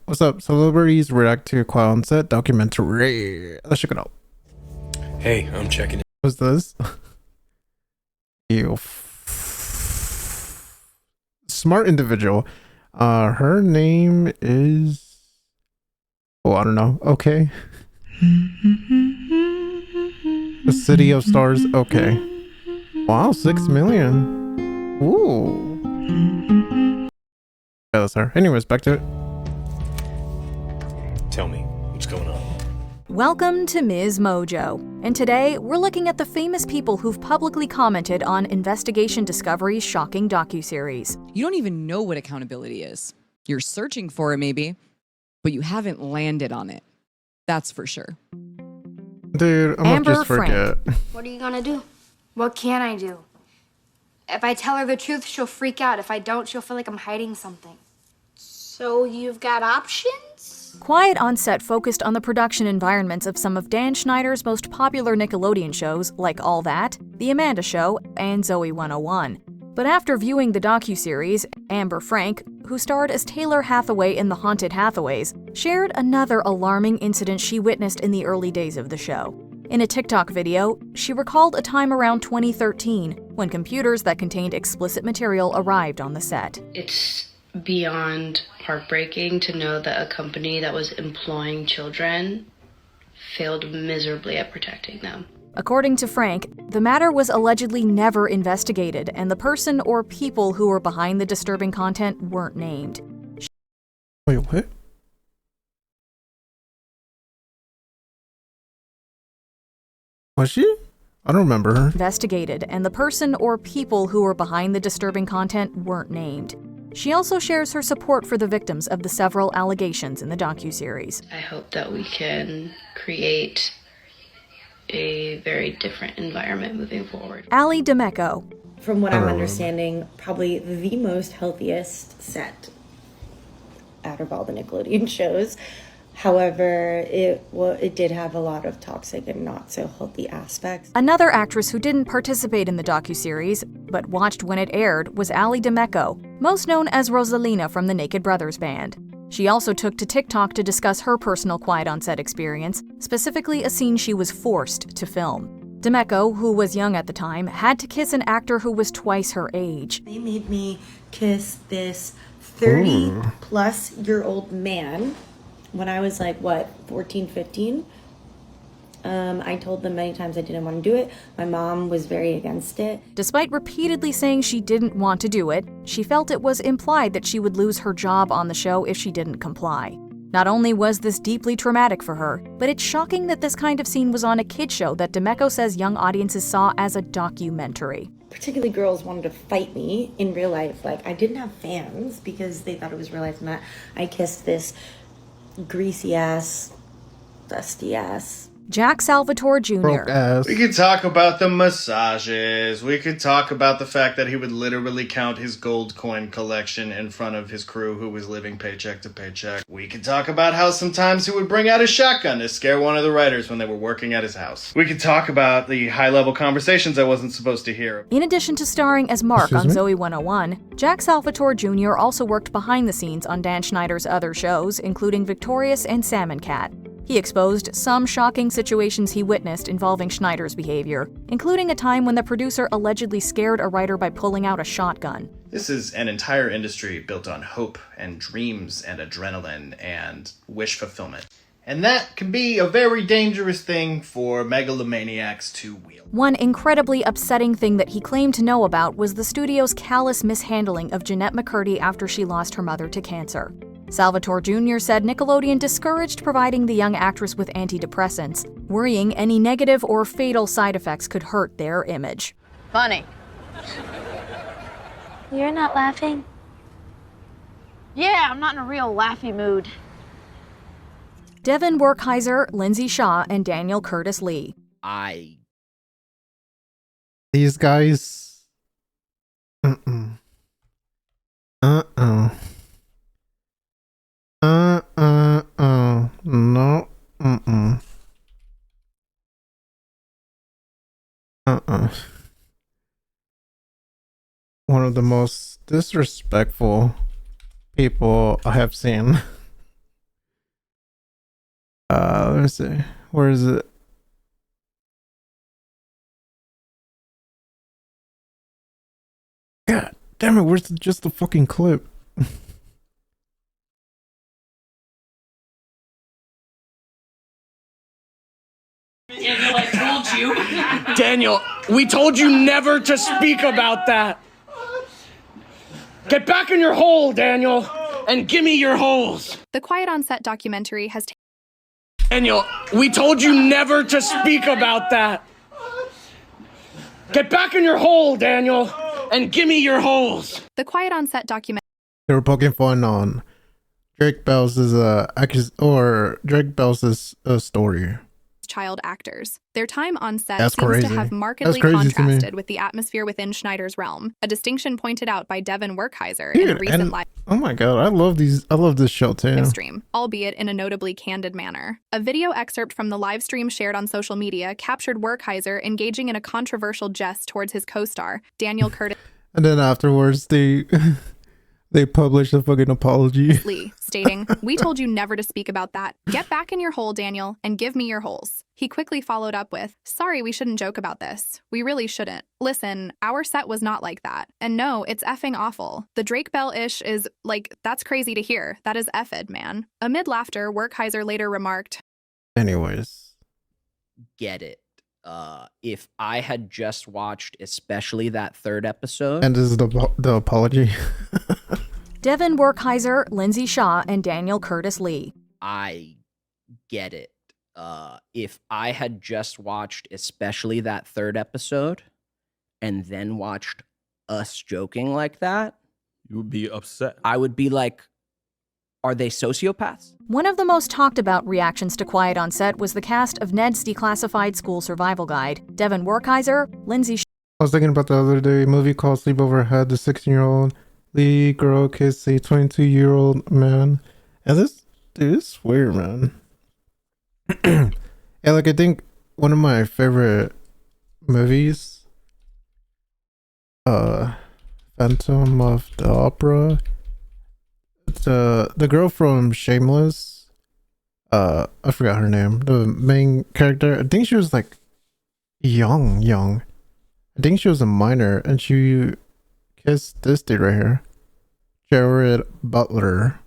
What's up? Celebrities react to Quiet on Set documentary. Let's check it out. Hey, I'm checking it. What's this? You smart individual. Her name is. Oh, I don't know. Okay. The City of Stars. Okay. Wow, 6 million. Ooh. Yeah, that's her. Anyways, back to it. Tell me, what's going on? Welcome to MsMojo, and today we're looking at the famous people who've publicly commented on Investigation Discovery's shocking docuseries. You don't even know what accountability is. You're searching for it maybe, but you haven't landed on it. That's for sure. Dude, I'm gonna Amber just forget. What are you gonna do? What can I do? If I tell her the truth, she'll freak out. If I don't, she'll feel like I'm hiding something. So you've got options? Quiet on Set focused on the production environments of some of Dan Schneider's most popular Nickelodeon shows, like All That, The Amanda Show, and Zoe 101. But after viewing the docuseries, Amber Frank, who starred as Taylor Hathaway in The Haunted Hathaways, shared another alarming incident she witnessed in the early days of the show. In a TikTok video, she recalled a time around 2013 when computers that contained explicit material arrived on the set. It's beyond heartbreaking to know that a company that was employing children failed miserably at protecting them. According to Frank, the matter was allegedly never investigated, and the person or people who were behind the disturbing content weren't named. Wait, what? Was she? I don't remember her. Investigated, and the person or people who were behind the disturbing content weren't named. She also shares her support for the victims of the several allegations in the docuseries. I hope that we can create a very different environment moving forward. Ali D'Ameco. From what I'm understanding, probably the most healthiest set out of all the Nickelodeon shows. However, it did have a lot of toxic and not so healthy aspects. Another actress who didn't participate in the docuseries, but watched when it aired, was Ali D'Ameco, most known as Rosalina from the Naked Brothers band. She also took to TikTok to discuss her personal Quiet on Set experience, specifically a scene she was forced to film. D'Ameco, who was young at the time, had to kiss an actor who was twice her age. They made me kiss this 30-plus-year-old man when I was like, 14, 15? I told them many times I didn't want to do it. My mom was very against it. Despite repeatedly saying she didn't want to do it, she felt it was implied that she would lose her job on the show if she didn't comply. Not only was this deeply traumatic for her, but it's shocking that this kind of scene was on a kid show that D'Ameco says young audiences saw as a documentary. Particularly girls wanted to fight me in real life. Like, I didn't have fans because they thought it was real life, and that I kissed this greasy ass, dusty ass. Jack Salvatore Jr. Broke ass. We could talk about the massages. We could talk about the fact that he would literally count his gold coin collection in front of his crew who was living paycheck to paycheck. We could talk about how sometimes he would bring out a shotgun to scare one of the writers when they were working at his house. We could talk about the high-level conversations I wasn't supposed to hear. In addition to starring as Mark Excuse on me? Zoe 101, Jack Salvatore Jr. also worked behind the scenes on Dan Schneider's other shows, including Victorious and Salmon Cat. He exposed some shocking situations he witnessed involving Schneider's behavior, including a time when the producer allegedly scared a writer by pulling out a shotgun. This is an entire industry built on hope and dreams and adrenaline and wish fulfillment. And that can be a very dangerous thing for megalomaniacs to wield. One incredibly upsetting thing that he claimed to know about was the studio's callous mishandling of Jeanette McCurdy after she lost her mother to cancer. Salvatore Jr. said Nickelodeon discouraged providing the young actress with antidepressants, worrying any negative or fatal side effects could hurt their image. Funny. You're not laughing? Yeah, I'm not in a real laughy mood. Devin Werkheiser, Lindsay Shaw, and Daniel Curtis Lee. These guys. No. One of the most disrespectful people I have seen. Let me see. Where is it? God damn it! Where's just the fucking clip? Daniel, I told you. Daniel, we told you never to speak about that. Get back in your hole, Daniel, and give me your holes. The Quiet on Set documentary has Daniel, we told you never to speak about that. Get back in your hole, Daniel, and give me your holes. The Quiet on Set documentary. They were poking fun on Drake Bell's story. Child actors. Their time on set That's seems crazy. to have markedly That's crazy to me. contrasted with the atmosphere within Schneider's realm, a distinction pointed out by Devin Werkheiser in a Dude, recent and, live oh my god, I love this show too. stream, albeit in a notably candid manner. A video excerpt from the live stream shared on social media captured Werkheiser engaging in a controversial jest towards his co-star, Daniel Curtis And then afterwards they they published a fucking apology. Lee, stating, "We told you never to speak about that. Get back in your hole, Daniel, and give me your holes." He quickly followed up with, "Sorry, we shouldn't joke about this. We really shouldn't. Listen, our set was not like that. And no, it's effing awful. The Drake Bell-ish is, like, that's crazy to hear. That is effed, man." Amid laughter, Werkheiser later remarked, Anyways. Get it. If I had just watched especially that third episode. And this is the apology. Devin Werkheiser, Lindsay Shaw, and Daniel Curtis Lee. I get it. If I had just watched especially that third episode and then watched us joking like that, You would be upset. I would be like, are they sociopaths? One of the most talked about reactions to Quiet on Set was the cast of Ned's Declassified School Survival Guide. Devin Werkheiser, Lindsay Shaw. I was thinking about the other day, a movie called Sleepover had the 16-year-old Lee girl kiss a 22-year-old man. And this is weird, man. And like, I think one of my favorite movies, Phantom of the Opera. It's the girl from Shameless. I forgot her name. The main character. I think she was like young. I think she was a minor, and she kissed this dude right here, Jared Butler.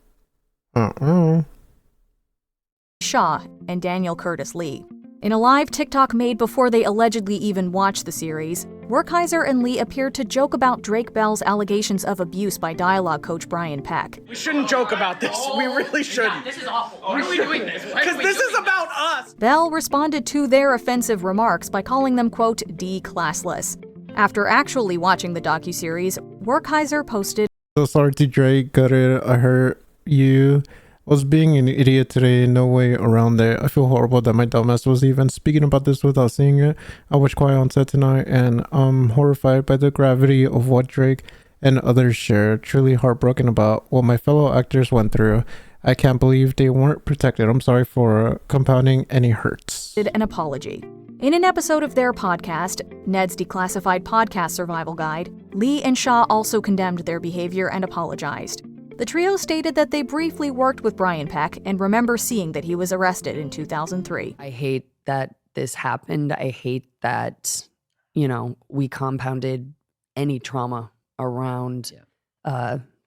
Shaw and Daniel Curtis Lee. In a live TikTok made before they allegedly even watched the series, Werkheiser and Lee appeared to joke about Drake Bell's allegations of abuse by dialogue coach Brian Peck. We shouldn't joke about this. We really shouldn't. This is awful. Why are we doing this? Because this is about us. Bell responded to their offensive remarks by calling them, quote, D-classless. After actually watching the docuseries, Werkheiser posted, So sorry to Drake, got it, I hurt you. Was being an idiot today, no way around it. I feel horrible that my dumbass was even speaking about this without seeing it. I watched Quiet on Set tonight and I'm horrified by the gravity of what Drake and others shared. Truly heartbroken about what my fellow actors went through. I can't believe they weren't protected. I'm sorry for compounding any hurts. did an apology. In an episode of their podcast, Ned's Declassified Podcast Survival Guide, Lee and Shaw also condemned their behavior and apologized. The trio stated that they briefly worked with Brian Peck and remember seeing that he was arrested in 2003. I hate that this happened. I hate that, we compounded any trauma around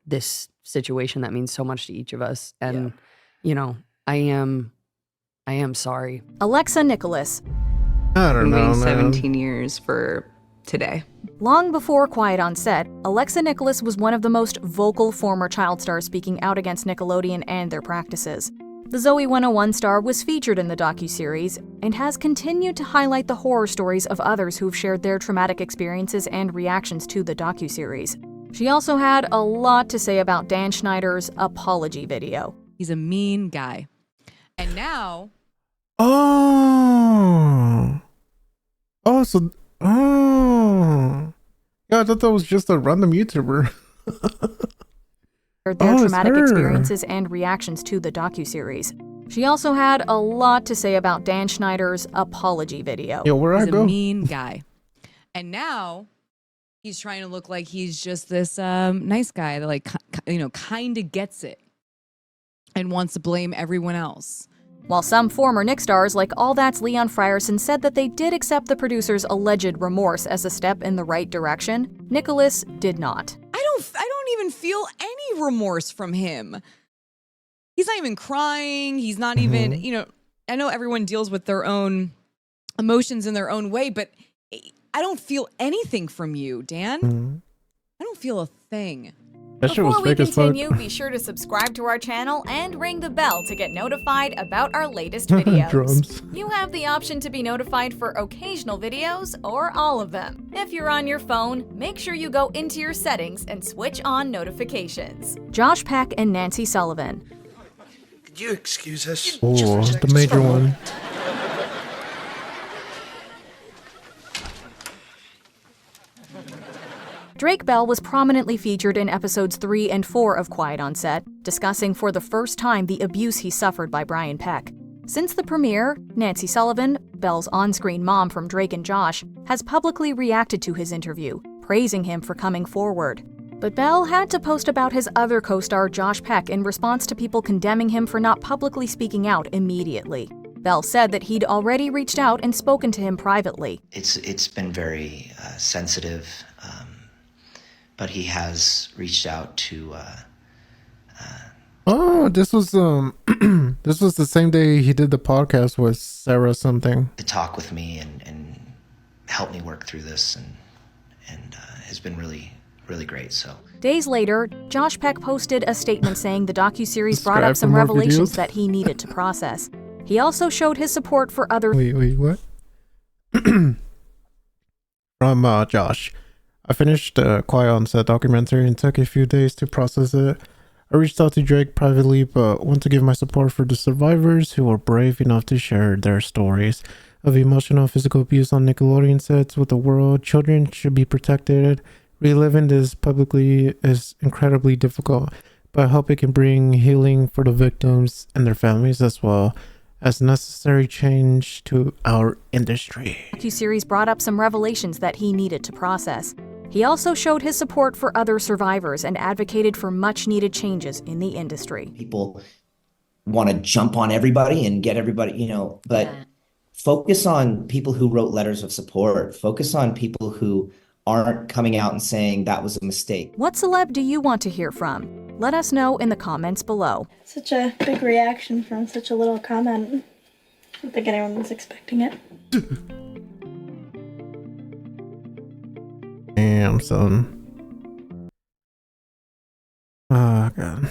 this situation that means so much to each of us. And, I am sorry. Alexa Nicholas. I don't know, man. 17 years for today. Long before Quiet on Set, Alexa Nicholas was one of the most vocal former child stars speaking out against Nickelodeon and their practices. The Zoe 101 star was featured in the docuseries and has continued to highlight the horror stories of others who've shared their traumatic experiences and reactions to the docuseries. She also had a lot to say about Dan Schneider's apology video. He's a mean guy. And now... Oh, yeah, I thought that was just a random YouTuber. Their traumatic experiences and reactions to the docuseries. She also had a lot to say about Dan Schneider's apology video. Yo, where I He's go? a mean guy. And now he's trying to look like he's just this nice guy that kind of gets it and wants to blame everyone else. While some former Nick stars like All That's Leon Frierson said that they did accept the producer's alleged remorse as a step in the right direction, Nicholas did not. I don't even feel any remorse from him. He's not even crying. He's not even, I know everyone deals with their own emotions in their own way, but I don't feel anything from you, Dan. I don't feel a thing. Before we continue, be sure to subscribe to our channel and ring the bell to get notified about our latest videos. Drums. You have the option to be notified for occasional videos or all of them. If you're on your phone, make sure you go into your settings and switch on notifications. Josh Peck and Nancy Sullivan. Could you excuse us? Oh, the major one. Drake Bell was prominently featured in episodes 3 and 4 of Quiet on Set, discussing for the first time the abuse he suffered by Brian Peck. Since the premiere, Nancy Sullivan, Bell's on-screen mom from Drake and Josh, has publicly reacted to his interview, praising him for coming forward. But Bell had to post about his other co-star Josh Peck in response to people condemning him for not publicly speaking out immediately. Bell said that he'd already reached out and spoken to him privately. It's been very sensitive. But he has reached out to. Oh, this was this was the same day he did the podcast with Sarah something. To talk with me and help me work through this, and has been really great. So. Days later, Josh Peck posted a statement saying the docuseries brought up some revelations that he needed to process. He also showed his support for other. Wait, what? From Josh. I finished the Quiet on Set documentary and took a few days to process it. I reached out to Drake privately, but want to give my support for the survivors who were brave enough to share their stories of emotional and physical abuse on Nickelodeon sets with the world. Children should be protected. Reliving this publicly is incredibly difficult, but I hope it can bring healing for the victims and their families as well as necessary change to our industry. The series brought up some revelations that he needed to process. He also showed his support for other survivors and advocated for much-needed changes in the industry. People want to jump on everybody and get everybody, but focus on people who wrote letters of support. Focus on people who aren't coming out and saying that was a mistake. What celeb do you want to hear from? Let us know in the comments below. Such a big reaction from such a little comment. I don't think anyone was expecting it. Damn, son. Oh, God.